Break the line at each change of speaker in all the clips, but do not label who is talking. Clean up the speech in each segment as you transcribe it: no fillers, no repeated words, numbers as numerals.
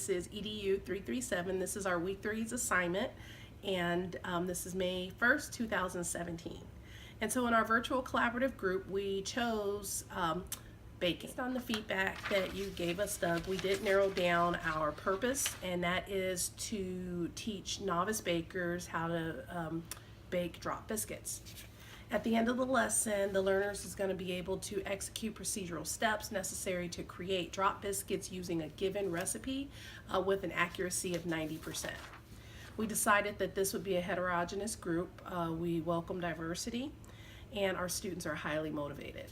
This is EDU 337. This is our week 3's assignment, and this is May 1st, 2017. And so in our virtual collaborative group, we chose baking. Based on the feedback that you gave us, Doug, we did narrow down our purpose, and that is to teach novice bakers how to bake drop biscuits. At the end of the lesson, the learners is going to be able to execute procedural steps necessary to create drop biscuits using a given recipe with an accuracy of 90%. We decided that this would be a heterogeneous group. We welcome diversity, and our students are highly motivated.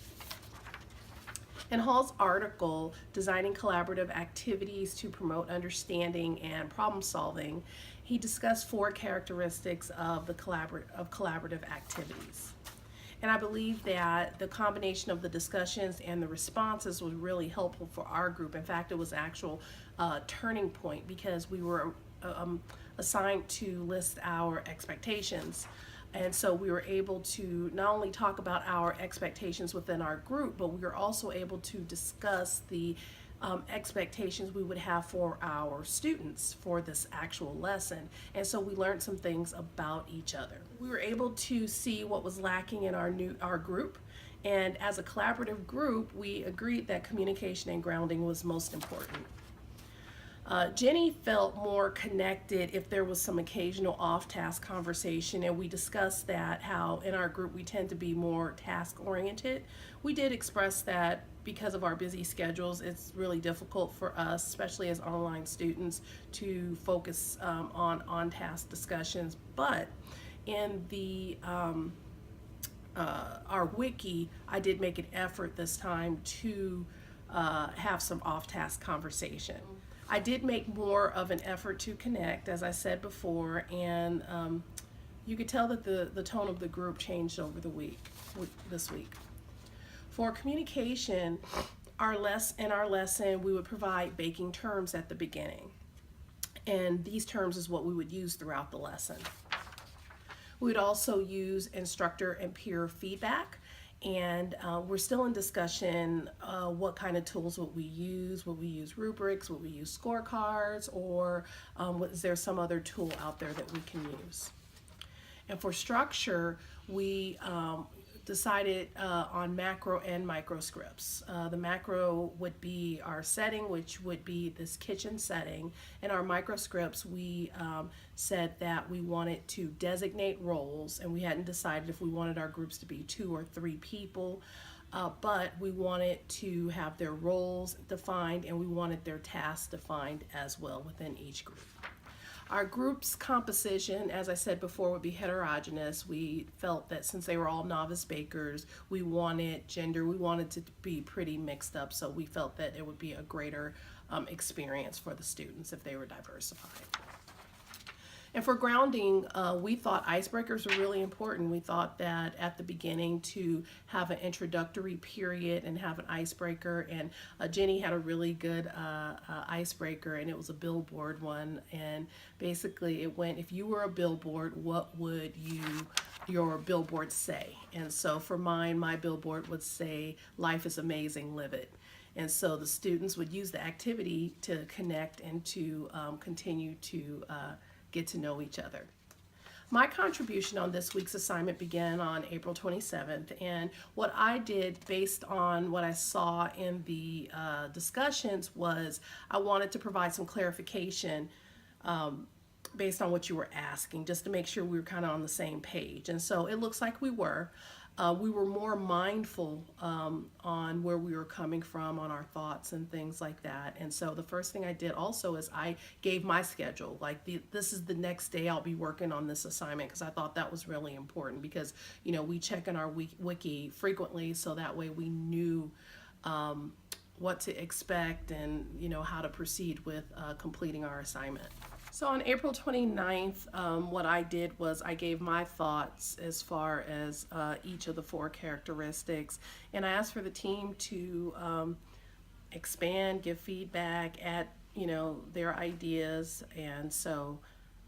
In Hall's article, Designing Collaborative Activities to Promote Understanding and Problem Solving, he discussed 4 characteristics of collaborative activities. And I believe that the combination of the discussions and the responses was really helpful for our group. In fact, it was an actual turning point because we were assigned to list our expectations. And so we were able to not only talk about our expectations within our group, but we were also able to discuss the expectations we would have for our students for this actual lesson. And so we learned some things about each other. We were able to see what was lacking in our group. And as a collaborative group, we agreed that communication and grounding was most important. Jenny felt more connected if there was some occasional off-task conversation, and we discussed that how in our group we tend to be more task-oriented. We did express that because of our busy schedules, it's really difficult for us, especially as online students, to focus on on-task discussions. But in the our wiki, I did make an effort this time to have some off-task conversation. I did make more of an effort to connect, as I said before, and you could tell that the tone of the group changed over the this week. For communication, in our lesson, we would provide baking terms at the beginning, and these terms is what we would use throughout the lesson. We would also use instructor and peer feedback. And we're still in discussion what kind of tools would we use? Would we use rubrics? Would we use scorecards? Or is there some other tool out there that we can use? And for structure, we decided on macro and micro scripts. The macro would be our setting, which would be this kitchen setting. In our micro scripts, we said that we wanted to designate roles, and we hadn't decided if we wanted our groups to be 2 or 3 people, but we wanted to have their roles defined, and we wanted their tasks defined as well within each group. Our group's composition, as I said before, would be heterogeneous. We felt that since they were all novice bakers, we wanted gender, we wanted to be pretty mixed up, so we felt that it would be a greater experience for the students if they were diversified. And for grounding, we thought icebreakers were really important. We thought that at the beginning to have an introductory period and have an icebreaker, and Jenny had a really good icebreaker, and it was a billboard one, and basically it went, if you were a billboard, what would your billboard say? And so for mine, my billboard would say, life is amazing, live it. And so the students would use the activity to connect and to continue to get to know each other. My contribution on this week's assignment began on April 27th, and what I did based on what I saw in the discussions was I wanted to provide some clarification based on what you were asking, just to make sure we were kind of on the same page. And so it looks like we were. We were more mindful on where we were coming from, on our thoughts and things like that. And so the first thing I did also is I gave my schedule. Like this is the next day I'll be working on this assignment, because I thought that was really important, because we check in our wiki frequently, so that way we knew what to expect and how to proceed with completing our assignment. So on April 29th, what I did was I gave my thoughts as far as each of the 4 characteristics, and I asked for the team to expand, give feedback, add their ideas, and so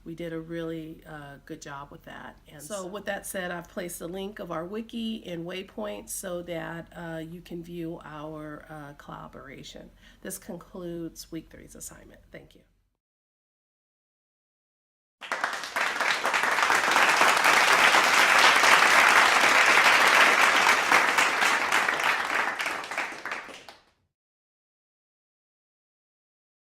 we did a really good job with that. And so with that said, I've placed a link of our wiki in waypoints so that you can view our collaboration. This concludes week 3's assignment. Thank you.